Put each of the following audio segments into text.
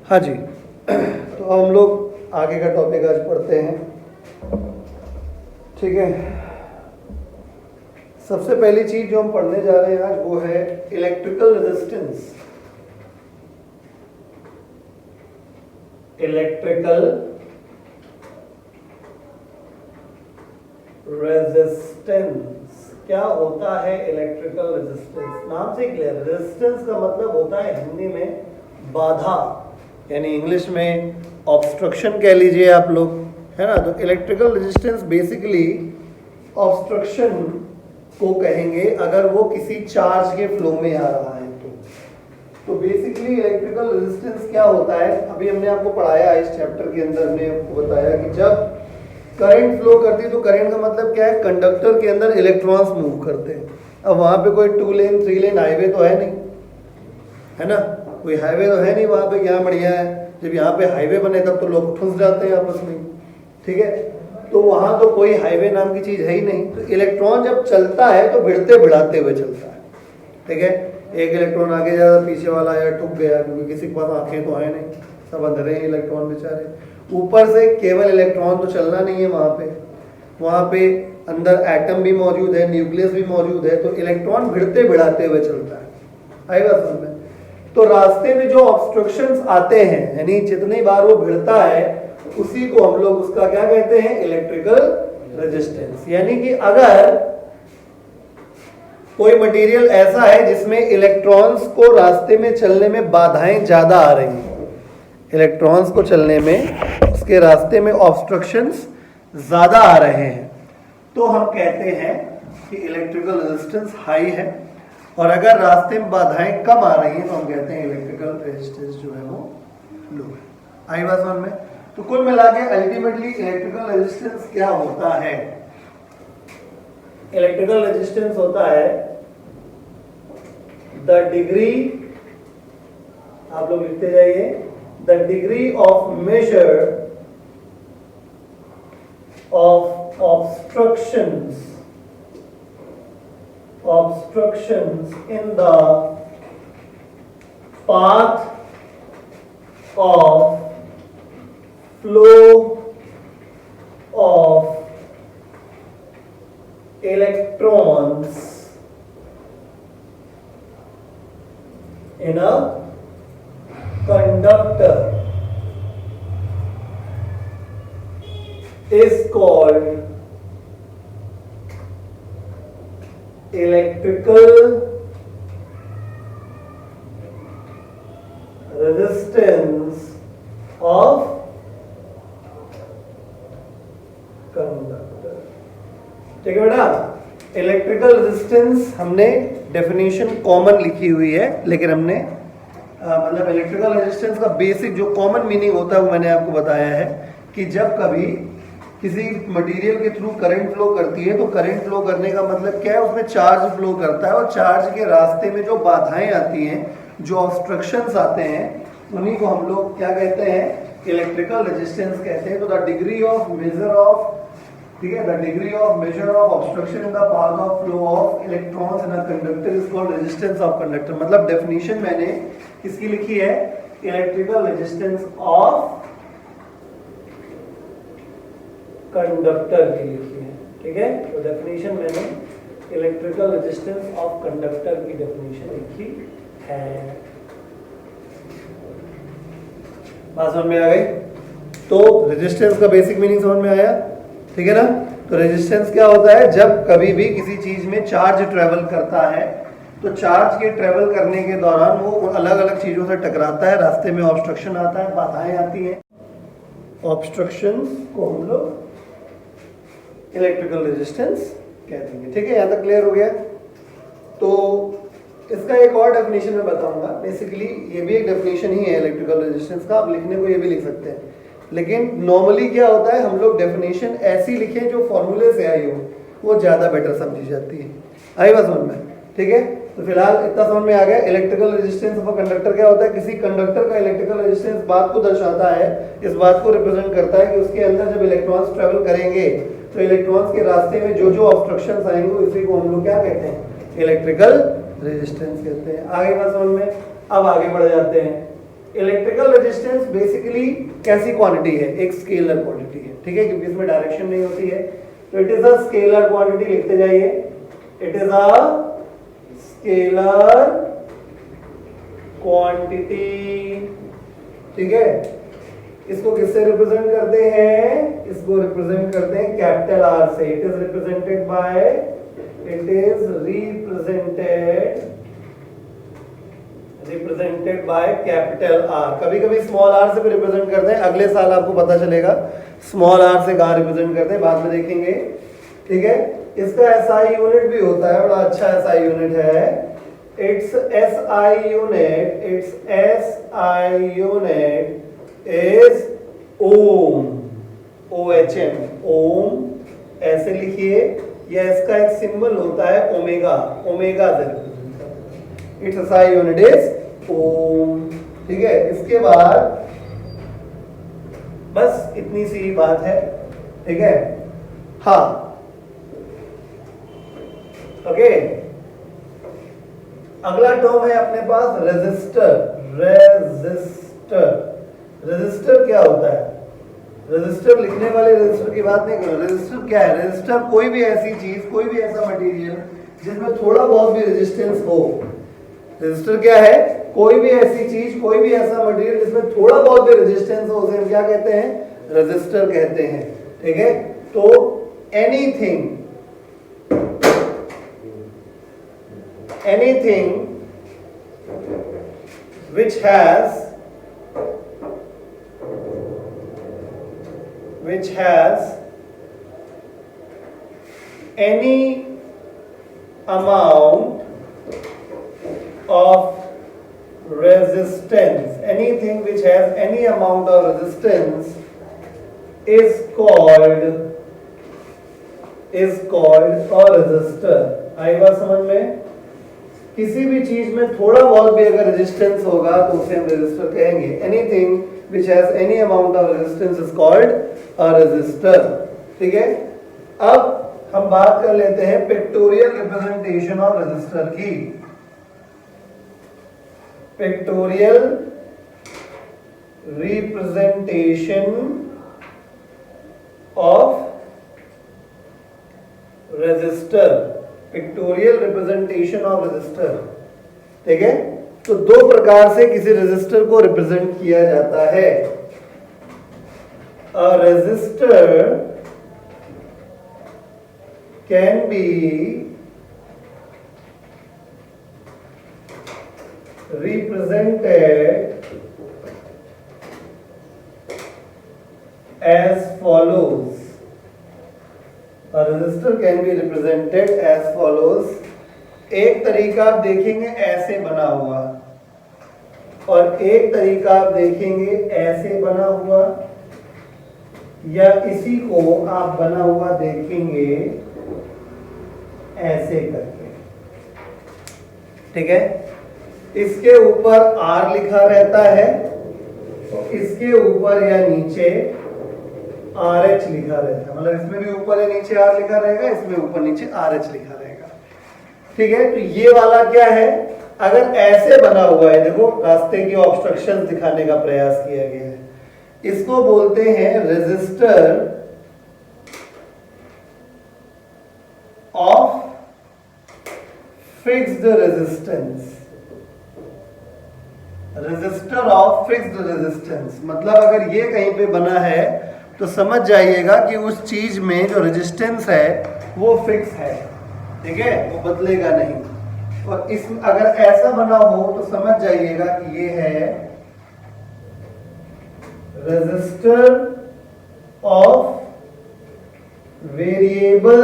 हाँ जी, तो हम लोग आगे का टॉपिक आज पढ़ते हैं। ठीक है, सबसे पहली चीज जो हम पढ़ने जा रहे हैं आज वो है इलेक्ट्रिकल रेजिस्टेंस। इलेक्ट्रिकल रेजिस्टेंस क्या होता है? इलेक्ट्रिकल रेजिस्टेंस नाम से क्लियर, रेजिस्टेंस का मतलब होता है हिंदी में बाधा, यानी इंग्लिश में ऑब्स्ट्रक्शन कह लीजिए आप लोग, है ना। तो इलेक्ट्रिकल रेजिस्टेंस बेसिकली ऑब्स्ट्रक्शन को कहेंगे अगर वो किसी चार्ज के फ्लो में आ रहा है तो बेसिकली इलेक्ट्रिकल रेजिस्टेंस क्या होता है, अभी हमने आपको पढ़ाया इस चैप्टर के अंदर, हमने आपको बताया कि जब करंट फ्लो करती है तो करंट का मतलब क्या है, कंडक्टर के अंदर इलेक्ट्रॉन्स मूव करते हैं। अब वहां पे कोई 2 लेन 3 लेन हाईवे तो है नहीं, है ना, कोई हाईवे तो है नहीं वहां पे, क्या बढ़िया है। जब यहाँ पे हाईवे बने तब तो लोग फंस जाते हैं आपस में, ठीक है। तो वहां तो कोई हाईवे नाम की चीज है ही नहीं। तो इलेक्ट्रॉन जब चलता है तो भिड़ते भिड़ाते हुए चलता है, ठीक है। एक इलेक्ट्रॉन आगे ज्यादा, पीछे वाला या टूट गया, क्योंकि किसी के पास आंखें तो है नहीं, सब अंधेरे हैं इलेक्ट्रॉन बेचारे। ऊपर से केवल इलेक्ट्रॉन तो चलना नहीं है, वहां पे अंदर एटम भी मौजूद है, न्यूक्लियस भी मौजूद है, तो इलेक्ट्रॉन भिड़ते भिड़ाते हुए चलता है। आई बात समझ में? तो रास्ते में जो ऑब्स्ट्रक्शंस आते हैं, यानी जितनी बार वो भिड़ता है उसी को हम लोग उसका क्या कहते हैं, इलेक्ट्रिकल रेजिस्टेंस। यानी कि अगर कोई मटेरियल ऐसा है जिसमें इलेक्ट्रॉन्स को रास्ते में चलने में बाधाएं ज्यादा आ रही हैं, इलेक्ट्रॉन्स को चलने में उसके रास्ते में ऑब्स्ट्रक्शंस ज्यादा आ रहे हैं, तो हम कहते हैं कि इलेक्ट्रिकल रेजिस्टेंस हाई है। और अगर रास्ते में बाधाएं कम आ रही हैं तो हम कहते हैं इलेक्ट्रिकल रेजिस्टेंस जो है वो लो है। आई बात समझ में? तो कुल मिला के अल्टीमेटली इलेक्ट्रिकल रेजिस्टेंस क्या होता है? इलेक्ट्रिकल रेजिस्टेंस होता है द डिग्री, आप लोग लिखते जाइए, the degree of measure of obstructions in the path of flow of electrons in a conductor is called electrical resistance of conductor. ठीक है बेटा, इलेक्ट्रिकल रेजिस्टेंस हमने डेफिनेशन कॉमन लिखी हुई है, लेकिन हमने मतलब इलेक्ट्रिकल रेजिस्टेंस का बेसिक जो कॉमन मीनिंग होता है वो मैंने आपको बताया है कि जब कभी किसी मटेरियल के थ्रू करंट फ्लो करती है तो करंट फ्लो करने का मतलब क्या है, उसमें चार्ज फ्लो करता है और चार्ज के रास्ते में जो बाधाएं आती हैं, जो ऑब्स्ट्रक्शंस आते हैं, उन्हीं को हम लोग क्या कहते हैं, इलेक्ट्रिकल रेजिस्टेंस कहते हैं। तो the degree of measure of, ठीक है, the degree of measure of obstruction in the path of flow of electrons in a conductor is called resistance of conductor. मतलब डेफिनेशन मैंने किसकी लिखी है, इलेक्ट्रिकल रेजिस्टेंस ऑफ कंडक्टर की लिखी है, ठीक है। तो डेफिनेशन मैंने इलेक्ट्रिकल रेजिस्टेंस ऑफ कंडक्टर की डेफिनेशन लिखी है। बात समझ में आ गई? तो रेजिस्टेंस का बेसिक मीनिंग समझ में आया, ठीक है ना। तो रेजिस्टेंस क्या होता है, जब कभी भी किसी चीज में चार्ज ट्रेवल करता है तो चार्ज के ट्रेवल करने के दौरान वो अलग अलग चीजों से टकराता है, रास्ते में ऑब्स्ट्रक्शन आता है, बाधाएं आती हैं, ऑब्स्ट्रक्शन को हम लोग इलेक्ट्रिकल रेजिस्टेंस कहते हैं। ठीक है, यहाँ तक क्लियर हो गया? तो इसका एक और डेफिनेशन मैं बताऊंगा। बेसिकली ये भी एक डेफिनेशन ही है इलेक्ट्रिकल रेजिस्टेंस का, आप लिखने को ये भी लिख सकते हैं, लेकिन नॉर्मली क्या होता है, हम लोग डेफिनेशन ऐसी लिखें जो फॉर्मूले से आई हो, वो ज्यादा बेटर समझी जाती है। आई बात समझ में? ठीक है, तो फिलहाल इतना समझ में आ गया। Electrical resistance of a conductor क्या होता है, किसी कंडक्टर का इलेक्ट्रिकल रेजिस्टेंस बात को दर्शाता है, इस बात को रिप्रेजेंट करता है कि उसके अंदर जब इलेक्ट्रॉन्स ट्रेवल करेंगे तो इलेक्ट्रॉन्स के रास्ते में जो जो ऑब्स्ट्रक्शंस आएंगे इसी को हम लोग क्या कहते हैं, इलेक्ट्रिकल रेजिस्टेंस कहते हैं। आगे बात समझ में? अब आगे बढ़ जाते हैं। इलेक्ट्रिकल रेजिस्टेंस बेसिकली कैसी क्वांटिटी है? एक स्केलर क्वांटिटी है, ठीक है, क्योंकि इसमें डायरेक्शन नहीं होती है, तो it is a scalar quantity, लिखते जाइए, it is a scalar quantity, ठीक है। इसको किससे रिप्रेजेंट करते हैं? इसको रिप्रेजेंट करते हैं कैपिटल आर से। It is represented by, it is represented by capital R. कभी कभी स्मॉल आर से भी रिप्रेजेंट करते हैं, अगले साल आपको पता चलेगा स्मॉल आर से कहां रिप्रेजेंट करते हैं, बाद में देखेंगे, ठीक है। इसका एसआई यूनिट भी होता है, बड़ा अच्छा एसआई यूनिट है। It's SI unit is ohm, OHM, ohm, ऐसे लिखिए, या इसका एक सिंबल होता है ओमेगा, ओमेगा से रिप्रेजेंट करते हैं। इट्स एसआई यूनिट इज ओम, ठीक है। इसके बाद बस इतनी सी बात है, ठीक है। हाँ, ओके। अगला टर्म है अपने पास रेजिस्टर। रेजिस्टर क्या होता है? रेजिस्टर लिखने वाले रेजिस्टर की बात नहीं कर रहे। रेजिस्टर क्या है? रेजिस्टर कोई भी ऐसी चीज, कोई भी ऐसा मटेरियल जिसमें थोड़ा बहुत भी रेजिस्टेंस हो। रेजिस्टर क्या है? कोई भी ऐसी चीज, कोई भी ऐसा मटेरियल जिसमें थोड़ा बहुत भी रेजिस्टेंस हो, उसे हम क्या कहते हैं? रेजिस्टर कहते हैं, ठीक है। तो anything which has any amount of resistance, anything which has any amount of resistance is called a resistor। आई बात समझ में? किसी भी चीज में थोड़ा बहुत भी अगर रेजिस्टेंस होगा तो उसे हम रेजिस्टर कहेंगे। Anything which has any amount of resistance is called a resistor, ठीक है। अब हम बात कर लेते हैं पिक्टोरियल रिप्रेजेंटेशन ऑफ रेजिस्टर की। Pictorial representation of resistor, pictorial representation of resistor, ठीक है। तो दो प्रकार से किसी रेजिस्टर को रिप्रेजेंट किया जाता है। A register can be represented as follows। A resistor can be represented as follows। एक तरीका आप देखेंगे ऐसे बना हुआ, और एक तरीका आप देखेंगे ऐसे बना हुआ, या इसी को आप बना हुआ देखेंगे ऐसे करके, ठीक है। इसके ऊपर R लिखा रहता है, तो इसके ऊपर या नीचे RH लिखा रहता है, मतलब इसमें भी ऊपर या नीचे R लिखा रहेगा, इसमें ऊपर नीचे RH लिखा रहेगा, ठीक है। तो ये वाला क्या है? अगर ऐसे बना हुआ है, देखो रास्ते की ऑब्स्ट्रक्शन दिखाने का प्रयास किया गया है, इसको बोलते हैं resistor of fixed resistance. Resistor of fixed resistance मतलब अगर ये कहीं पे बना है तो समझ जाइएगा कि उस चीज में जो रेजिस्टेंस है वो फिक्स है, ठीक है, वो बदलेगा नहीं। और इस अगर ऐसा बना हो तो समझ जाइएगा कि ये है resistor of variable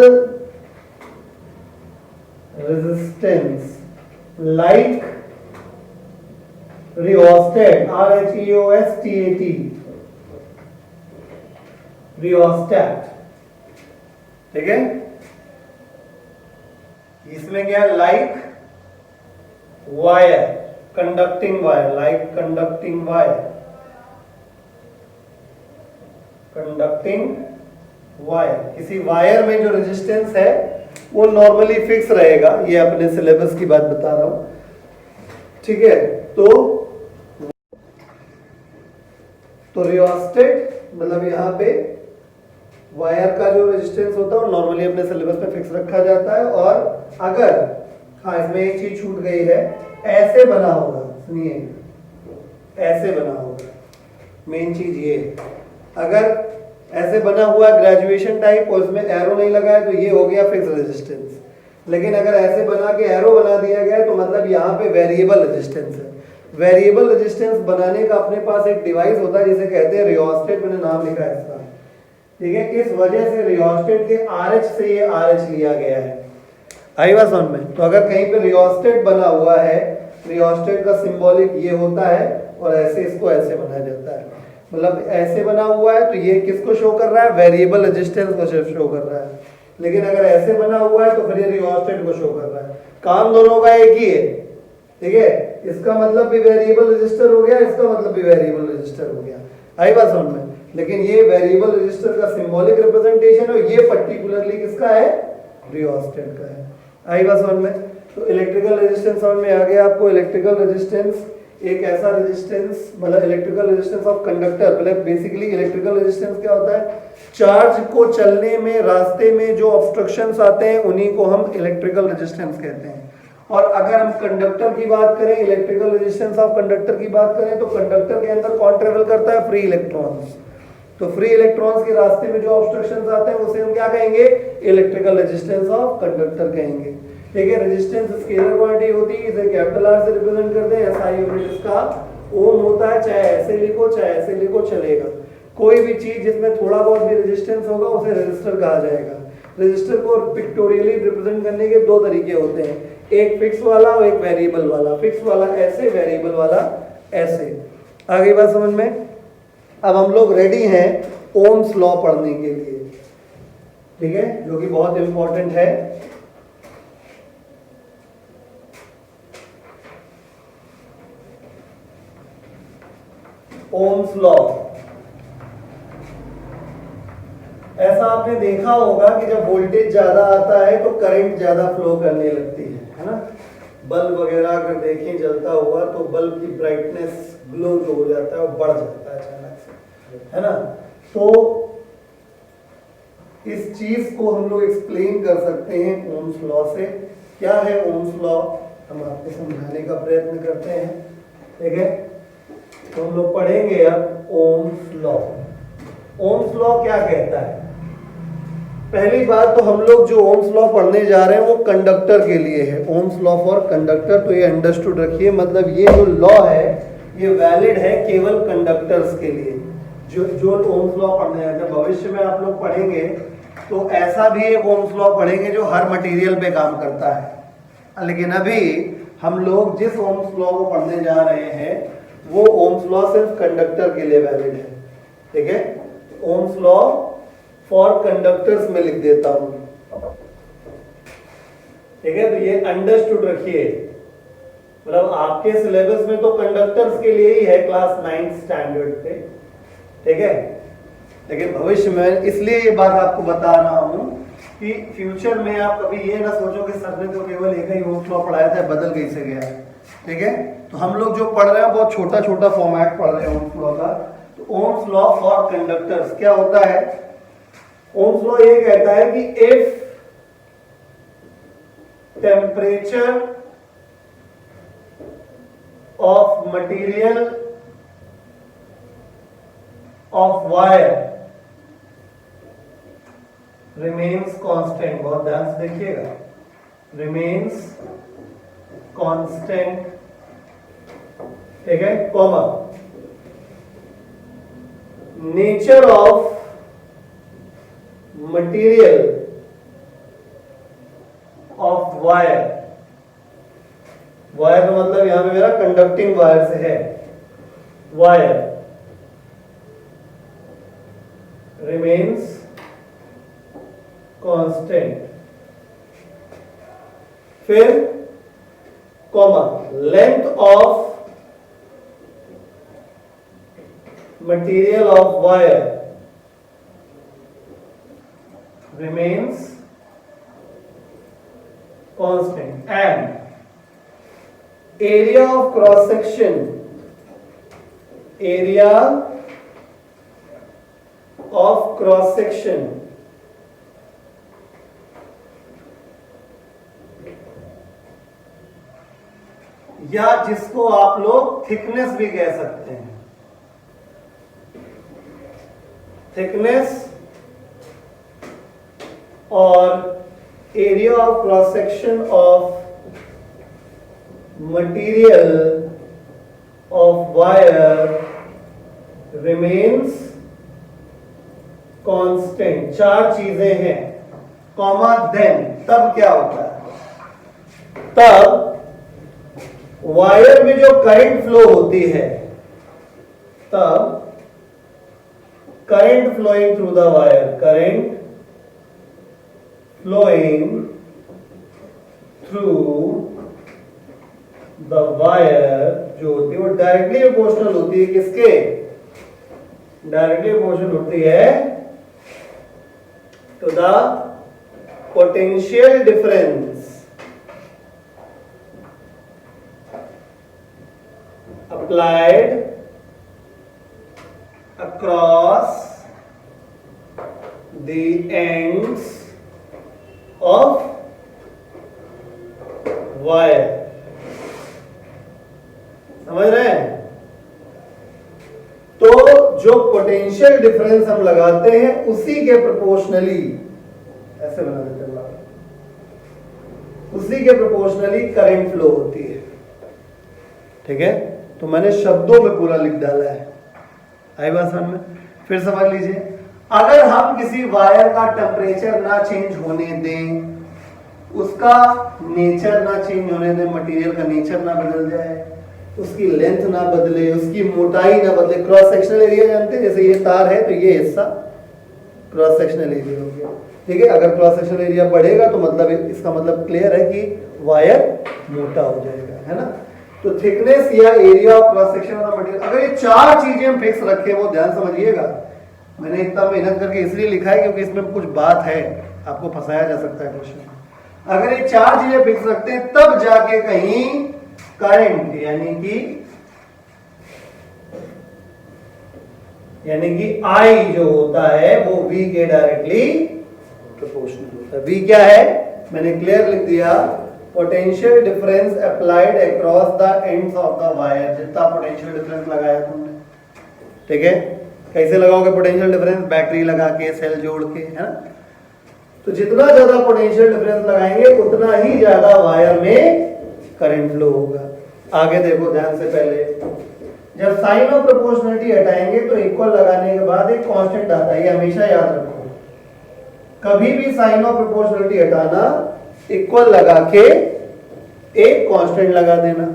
resistance like rheostat, RHEOSTAT, rheostat, ठीक है। इसमें क्या? Like wire, conducting wire, like conducting wire, conducting wire. किसी वायर में जो रेजिस्टेंस है वो नॉर्मली फिक्स रहेगा, ये अपने सिलेबस की बात बता रहा हूं, ठीक है। तो तो रियोस्टेट मतलब यहाँ पे वायर का जो रेजिस्टेंस होता है वो नॉर्मली अपने सिलेबस में फिक्स रखा जाता है। और अगर हाँ इसमें एक चीज छूट गई है, ऐसे बना होगा, सुनिए ऐसे बना होगा, मेन चीज ये, अगर ऐसे बना हुआ ग्रेजुएशन टाइप और उसमें एरो नहीं लगा है तो ये हो गया फिक्स रेजिस्टेंस। लेकिन अगर ऐसे बना के एरो बना दिया गया है तो मतलब यहाँ पे वेरिएबल रेजिस्टेंस है। वेरिएबल रेजिस्टेंस बनाने का अपने पास एक डिवाइस होता है जिसे कहते हैं रियोस्टेट, मैंने नाम लिखा है इसका, ठीक है। इस वजह से रियोस्टेट के RH से ये RH लिया गया है। आई बात समझ में? तो अगर कहीं पे रियोस्टेट बना हुआ है, रियोस्टेट का सिंबॉलिक ये होता है और ऐसे इसको ऐसे बनाया जाता है, मतलब ऐसे बना हुआ है तो ये किसको शो कर रहा है, वेरिएबल रेजिस्टेंस को शो कर रहा है। लेकिन अगर ऐसे बना हुआ है तो फिर ये रियोस्टेट को शो कर रहा है। काम दोनों का एक ही है, ठीक है। इसका मतलब भी वेरिएबल रजिस्टर हो गया, इसका मतलब भी वेरिएबल रजिस्टर हो गया। आई बात समझ में? लेकिन ये वेरिएबल रजिस्टर का सिंबॉलिक रिप्रेजेंटेशन है और ये पर्टिकुलरली किसका है, रियोस्टेट का है। आई बात समझ में? तो इलेक्ट्रिकल रेजिस्टेंस समझ में आ गया आपको। इलेक्ट्रिकल रेजिस्टेंस एक ऐसा रेजिस्टेंस, मतलब इलेक्ट्रिकल रेजिस्टेंस ऑफ कंडक्टर, मतलब बेसिकली इलेक्ट्रिकल रेजिस्टेंस क्या होता है, चार्ज को चलने में रास्ते में जो ऑब्स्ट्रक्शंस आते हैं उन्हीं को हम इलेक्ट्रिकल रेजिस्टेंस कहते हैं। और अगर हम कंडक्टर की बात करें, इलेक्ट्रिकल रेजिस्टेंस ऑफ कंडक्टर की बात करें तो कंडक्टर के अंदर कौन ट्रेवल करता है, फ्री इलेक्ट्रॉन्स। तो फ्री इलेक्ट्रॉन्स के रास्ते में जो ऑब्स्ट्रक्शंस आते हैं उसे हम क्या कहेंगे, इलेक्ट्रिकल रेजिस्टेंस ऑफ कंडक्टर कहेंगे, ठीक है। रेजिस्टेंस स्केलर क्वांटिटी होती है, इसे कैपिटल R से रिप्रेजेंट करते हैं। SI यूनिट इसका ओम होता है, चाहे ऐसे लिखो चाहे ऐसे लिखो चलेगा। कोई भी चीज जिसमें थोड़ा बहुत भी रेजिस्टेंस होगा उसे रेजिस्टर कहा जाएगा। रेजिस्टर को पिक्टोरियली रिप्रेजेंट करने के दो तरीके होते हैं, एक फिक्स वाला और एक वेरिएबल वाला। फिक्स वाला ऐसे, वेरिएबल वाला ऐसे। आगे बात समझ में? अब हम लोग रेडी हैं ओम्स लॉ पढ़ने के लिए, ठीक है, जो कि बहुत इंपॉर्टेंट है। ओम्स लॉ, ऐसा आपने देखा होगा कि जब वोल्टेज ज्यादा आता है तो करंट ज्यादा फ्लो करने लगती है ना। बल्ब वगैरह अगर देखें जलता हुआ तो बल्ब की ब्राइटनेस, ग्लो जो हो जाता है वो बढ़ जाता है अचानक से, है ना। तो इस चीज को हम लोग एक्सप्लेन कर सकते हैं ओम्स लॉ से। क्या है ओम्स लॉ, हम आपको समझाने का प्रयत्न करते हैं, ठीक है। तो हम लोग पढ़ेंगे अब ओम्स लॉ। ओम्स लॉ क्या कहता है? पहली बात तो हम लोग जो ओम्स लॉ पढ़ने जा रहे हैं वो कंडक्टर के लिए है, ओम्स लॉ फॉर कंडक्टर। तो ये अंडरस्टूड रखिए, मतलब ये जो लॉ है ये वैलिड है केवल कंडक्टर्स के लिए। जो ओम्स लॉ पढ़ने हैं, जब भविष्य में आप लोग पढ़ेंगे तो ऐसा भी एक ओम्स लॉ पढ़ेंगे जो हर मटेरियल पे काम करता है। लेकिन अभी हम लोग जिस ओम्स लॉ को पढ़ने जा रहे हैं वो ओम्स लॉ सिर्फ कंडक्टर के लिए वैलिड है, ठीक है। ओम्स लॉ फॉर कंडक्टर्स में लिख देता हूं, ठीक है। तो ये अंडरस्टूड रखिए, मतलब आपके सिलेबस में तो कंडक्टर्स के लिए ही है क्लास 9 स्टैंडर्ड पे, ठीक है। लेकिन भविष्य में इसलिए ये बात आपको बता रहा हूं कि फ्यूचर में आप कभी ये ना सोचो कि सर ने तो केवल एक ही ओम्स लॉ पढ़ाया था, बदल कैसे गया, ठीक है। तो हम लोग जो पढ़ रहे हैं बहुत छोटा छोटा फॉर्मेट पढ़ रहे हैं ओम्स लॉ का। तो ओम्स लॉ फॉर कंडक्टर्स क्या होता है? ओम्स लॉ ये कहता है कि if temperature of material of wire remains constant, बहुत ध्यान से देखिएगा, रिमेन्स कांस्टेंट, ठीक है, comma, nature of material of wire, wire का मतलब यहां पे मेरा कंडक्टिंग वायर से है, वायर रिमेन्स कांस्टेंट, फिर comma, length of material of wire remains constant and area of cross section, area of cross section या जिसको आप लोग थिकनेस भी कह सकते हैं, थिकनेस और area of cross section of material of wire remains constant. चार चीजें हैं, कॉमा देन, तब क्या होता है, तब वायर में जो करंट फ्लो होती है, तब current flowing through the wire, current flowing through the wire जो होती है वो डायरेक्टली प्रोपोर्शनल होती है किसके, डायरेक्टली प्रोपोर्शनल होती है to the potential difference applied across the ends of wire। समझ रहे हैं? तो जो पोटेंशियल डिफरेंस हम लगाते हैं उसी के प्रोपोर्शनली, ऐसे बना देते हैं, उसी के प्रोपोर्शनली करंट फ्लो होती है। ठीक है, तो मैंने शब्दों में पूरा लिख डाला है, आई बात समझ में? फिर समझ लीजिए, अगर हम किसी वायर का टेम्परेचर ना चेंज होने दें, उसका नेचर ना चेंज होने दें, मटेरियल का नेचर ना बदल जाए, उसकी लेंथ ना बदले, उसकी मोटाई ना बदले, क्रॉस सेक्शनल एरिया जानते हैं, जैसे ये तार है तो ये हिस्सा क्रॉस सेक्शनल एरिया हो गया। ठीक है, अगर क्रॉस सेक्शनल एरिया बढ़ेगा तो मतलब इसका मतलब क्लियर है कि वायर मोटा हो जाएगा, है ना? तो थिकनेस या area of cross section of the material, अगर ये चार चीजें हम फिक्स रखें, वो ध्यान समझिएगा, मैंने इतना मेहनत करके इसलिए लिखा है क्योंकि इसमें कुछ बात है, आपको फंसाया जा सकता है क्वेश्चन। अगर ये चार चीजें फिक्स रखते हैं तब जाके कहीं करंट यानी कि आई जो होता है वो V के डायरेक्टली प्रोपोर्शनल होता है। V क्या है, मैंने क्लियर लिख दिया, potential difference applied across the ends of the wire. जितना पोटेंशियल डिफरेंस लगाया तुमने, ठीक है, कैसे लगाओगे पोटेंशियल डिफरेंस, बैटरी लगा के, सेल जोड़ के, है ना? तो जितना ज्यादा पोटेंशियल डिफरेंस लगाएंगे उतना ही ज्यादा वायर में करंट फ्लो होगा। आगे देखो ध्यान से, पहले जब साइन ऑफ प्रोपोर्शनलिटी हटाएंगे तो इक्वल लगाने के बाद एक कांस्टेंट आता है, ये हमेशा याद रखो, कभी भी साइन ऑफ प्रोपोर्शनलिटी हटाना, इक्वल लगा के एक कांस्टेंट लगा देना।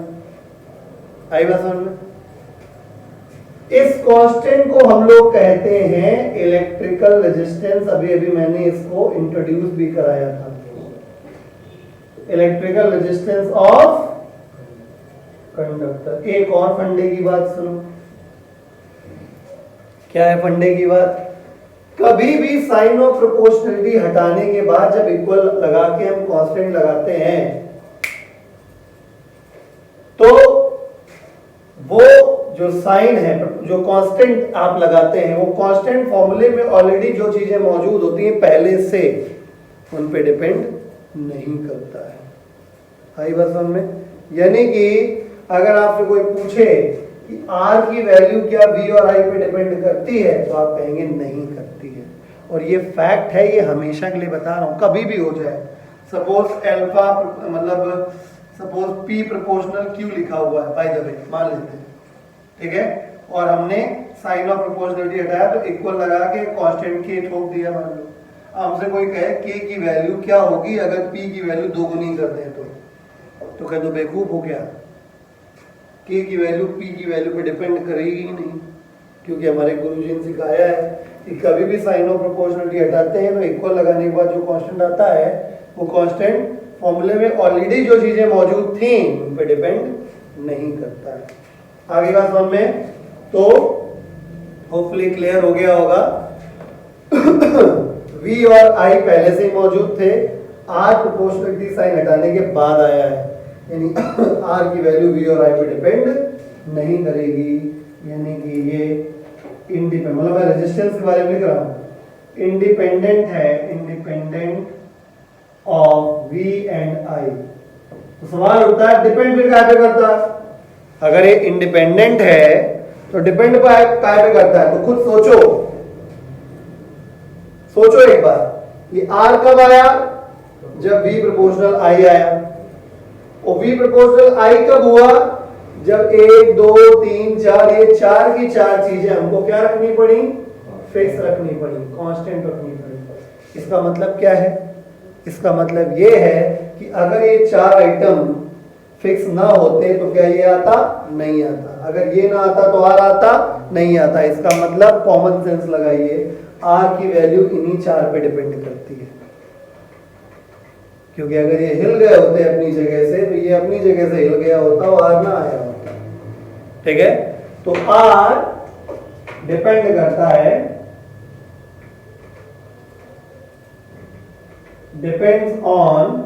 आई बात समझ में? इस कांस्टेंट को हम लोग कहते हैं इलेक्ट्रिकल रेजिस्टेंस। अभी अभी मैंने इसको इंट्रोड्यूस भी कराया था, इलेक्ट्रिकल रेजिस्टेंस ऑफ कंडक्टर। एक और फंडे की बात सुनो, क्या है फंडे की बात, कभी भी साइन ऑफ प्रोपोर्शनलिटी हटाने के बाद जब इक्वल लगा के हम कांस्टेंट लगाते हैं तो वो जो साइन है, जो कांस्टेंट आप लगाते हैं, वो कांस्टेंट फॉर्मूले में ऑलरेडी जो चीजें मौजूद होती हैं पहले से, उन पे डिपेंड नहीं करता है। आई बात समझ में? यानी कि अगर आपसे कोई पूछे कि R की वैल्यू क्या V और I पे डिपेंड करती है, तो आप कहेंगे नहीं करती है। और ये फैक्ट है, ये हमेशा के लिए बता रहा हूं, कभी भी हो जाए, सपोज अल्फा मतलब सपोज P प्रोपोर्शनल Q लिखा हुआ है, बाय द वे मान लेते हैं, ठीक है, और हमने साइन ऑफ प्रोपोर्शनलिटी हटाया तो इक्वल लगा के कांस्टेंट K ठोक दिया। मान लो हमसे कोई कहे K की वैल्यू क्या होगी अगर P की वैल्यू दोगुनी कर दें, तो कह दो बेवकूफ हो गया, K की वैल्यू P की वैल्यू पे डिपेंड करेगी ही नहीं, क्योंकि हमारे गुरुजी ने सिखाया है कि कभी भी साइन ऑफ प्रोपोर्शनलिटी हटाते हैं तो इक्वल लगाने के बाद जो कांस्टेंट आता है वो कांस्टेंट फॉर्मूले में ऑलरेडी जो चीजें मौजूद थी उन पे डिपेंड नहीं करता है। आगे बात समझ में? तो होपफुली क्लियर हो गया होगा। V और I पहले से ही मौजूद थे, R प्रोपोर्शनलिटी साइन हटाने के बाद आया है, यानी R की वैल्यू V और I पे डिपेंड नहीं करेगी, यानी कि ये इंडिपेंडेंट, मतलब मैं रेजिस्टेंस के बारे में लिख रहा हूं, इंडिपेंडेंट है, independent of V and I। तो सवाल उठता है डिपेंड फिर काय पे करता है? अगर ये इंडिपेंडेंट है तो डिपेंड काय पे करता है? तो खुद सोचो, सोचो एक बार, ये R कब आया? जब V प्रोपोर्शनल I आया। और V प्रोपोर्शनल I कब हुआ? जब 1 2 3 4, ये चार की चार चीजें हमको क्या रखनी पड़ी? फिक्स रखनी पड़ी, कांस्टेंट रखनी पड़ी। इसका मतलब क्या है? इसका मतलब ये है कि अगर ये चार आइटम फिक्स ना होते तो क्या ये आता? नहीं आता। अगर ये ना आता तो R आता? नहीं आता। इसका मतलब कॉमन सेंस लगाइए, R की वैल्यू इन्हीं चार पे डिपेंड करती है, क्योंकि अगर ये हिल गए होते अपनी जगह से तो ये अपनी जगह से हिल गया होता और R ना आया होता। ठीक है, तो R डिपेंड करता है, depends on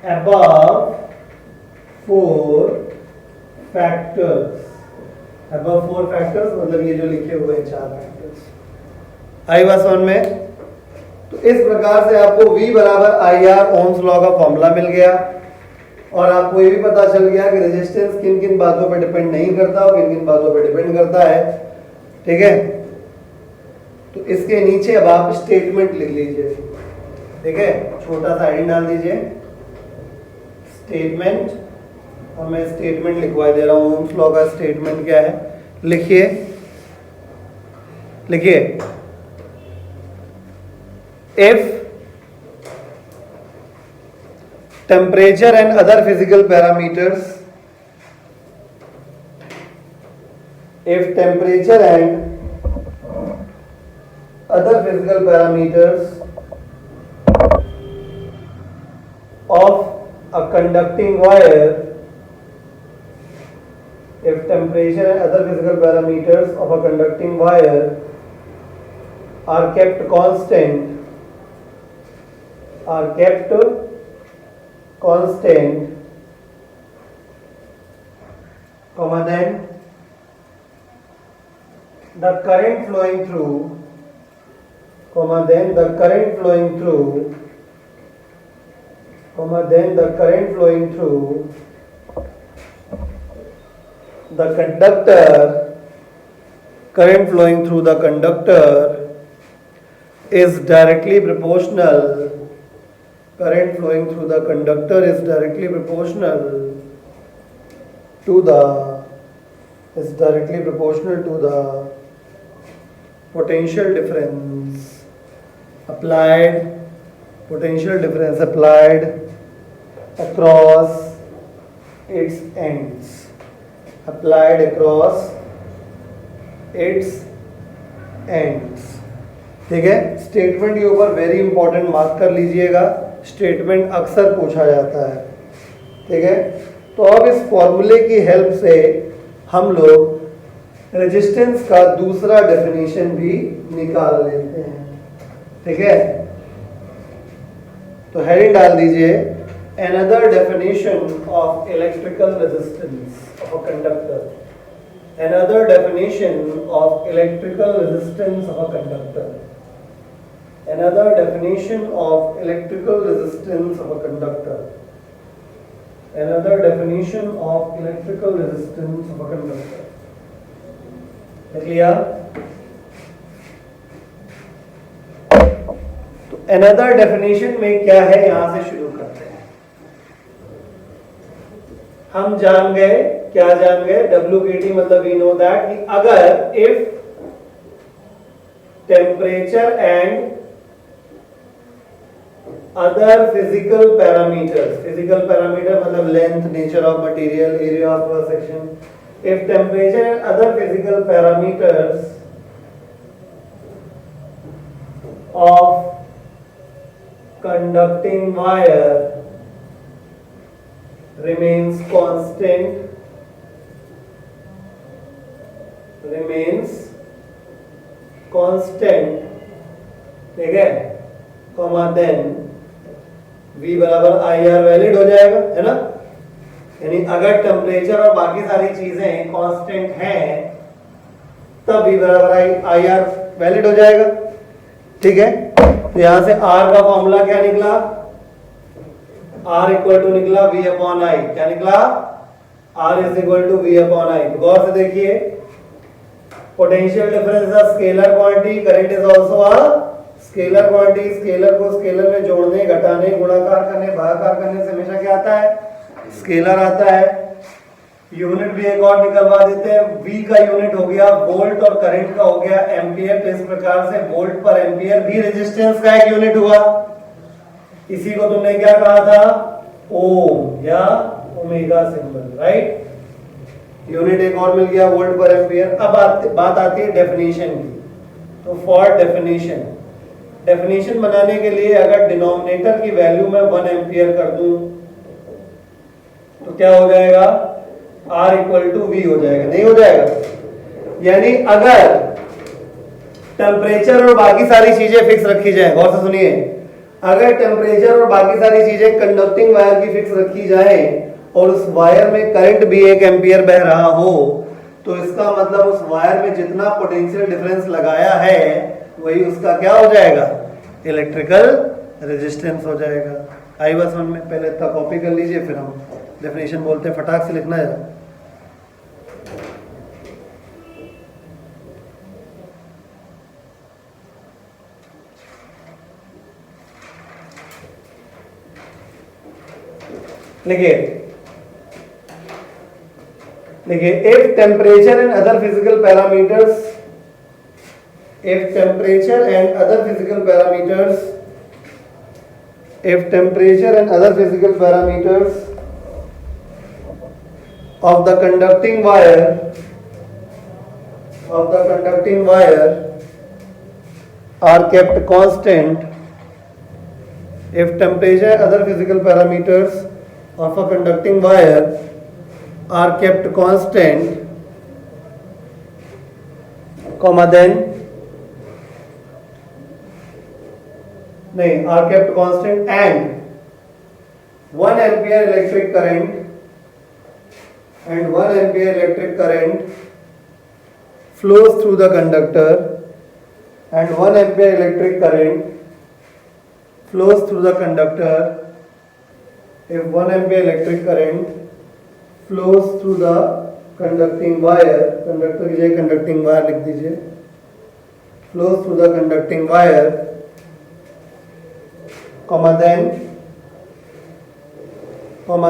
above 4 factors। above 4 factors मतलब ये जो लिखे हुए हैं 4 फैक्टर्स। आई बात समझ में? तो इस प्रकार से आपको V बराबर IR ओम्स लॉ का फॉर्मूला मिल गया, और आपको ये भी पता चल गया कि रेजिस्टेंस किन किन बातों पर डिपेंड नहीं करता और किन किन बातों पर डिपेंड करता है। ठीक है, तो इसके नीचे अब आप स्टेटमेंट लिख लीजिए। ठीक है, छोटा सा हेडिंग डाल दीजिए स्टेटमेंट, और मैं स्टेटमेंट लिखवा दे रहा हूं। ओम्स लॉ का स्टेटमेंट क्या है? लिखिए, लिखिए, if temperature and other physical parameters, if temperature and other physical parameters of a conducting wire, if temperature and other physical parameters of a conducting wire are kept constant, comma then the current flowing through, comma then the current flowing through, comma then the current flowing through the conductor, current flowing through the conductor is directly proportional, current flowing through the conductor is directly proportional to the, is directly proportional to the potential difference applied, potential difference applied across its ends, applied across its ends। ठीक है, statement के ऊपर very important mark कर लीजिएगा, statement अक्सर पूछा जाता है। ठीक है, तो अब इस फॉर्मूले की हेल्प से हम लोग रेजिस्टेंस का दूसरा डेफिनेशन भी निकाल लेते हैं। ठीक है, तो हेडिंग डाल दीजिए another definition of electrical resistance of a conductor, another definition of electrical resistance of a conductor, another definition of electrical resistance of a conductor, another definition of electrical resistance of a conductor। Clear? तो another definition में क्या है, यहां से शुरू करते हैं। हम जान गए, क्या जान गए? WKT मतलब we know that कि अगर if temperature and other physical parameters, physical parameter मतलब length, nature of material, area of cross section, if temperature and other physical parameters of conducting wire remains constant, ठीक है, comma then V बराबर IR valid हो जाएगा, है ना? यानी अगर टेम्परेचर और बाकी सारी चीजें कांस्टेंट हैं तब V बराबर आई आर वैलिड हो जाएगा। ठीक है, तो यहां से R का फॉर्मूला क्या निकला, R इक्वल टू निकला V अपॉन आई। क्या निकला, R is equal to V upon I. तो गौर से देखिए, potential difference a scalar quantity, current is also a scalar quantity. Scalar को स्केलर में जोड़ने, घटाने, गुणाकार करने, भागाकार करने से हमेशा क्या आता है, स्केलर आता है। यूनिट भी एक और निकलवा देते हैं, V का यूनिट हो गया वोल्ट और करंट का हो गया एम्पियर। तो इस प्रकार से वोल्ट पर एम्पियर भी रेजिस्टेंस का एक यूनिट हुआ। इसी को तुमने क्या कहा था, ओम या ओमेगा सिंबल, राइट। यूनिट एक और मिल गया वोल्ट पर एम्पियर। अब बात आती है डेफिनेशन की। तो फॉर डेफिनेशन बनाने के लिए अगर डिनोमिनेटर की वैल्यू में 1 एम्पियर कर दूं तो क्या हो जाएगा, R इक्वल टू V हो जाएगा, नहीं हो जाएगा। यानी अगर टेम्परेचर और बाकी सारी चीजें फिक्स रखी जाए, गौर से सुनिए, अगर टेम्परेचर और बाकी सारी चीजें कंडक्टिंग वायर की फिक्स रखी जाए और उस वायर में करंट भी 1 एम्पियर बह रहा हो, तो इसका मतलब उस वायर में जितना पोटेंशियल डिफरेंस लगाया है वही उसका क्या हो जाएगा, इलेक्ट्रिकल रेजिस्टेंस हो जाएगा। आई बस वन में पहले इतना कॉपी कर लीजिए, फिर हम डेफिनेशन बोलते हैं, फटाक से लिखना है। देखिए if temperature and other physical parameters, if temperature and other physical parameters of the conducting wire are kept constant, if temperature and other physical parameters of a conducting wire are kept constant, then are kept constant and 1 ampere electric current flows through the conductor, and 1 ampere electric current flows through the conductor. If 1 ampere electric current flows through the conducting wire, conductor की जगह conducting wire लिख दीजिए, flows through the conducting wire,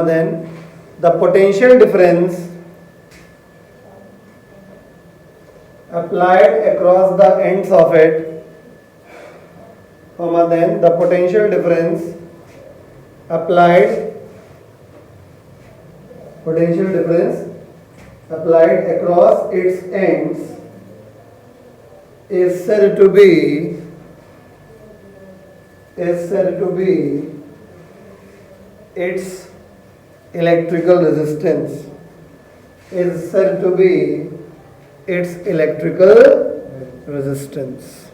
then the potential difference applied across the ends of it, then the potential difference applied across its ends is said to be its electrical resistance.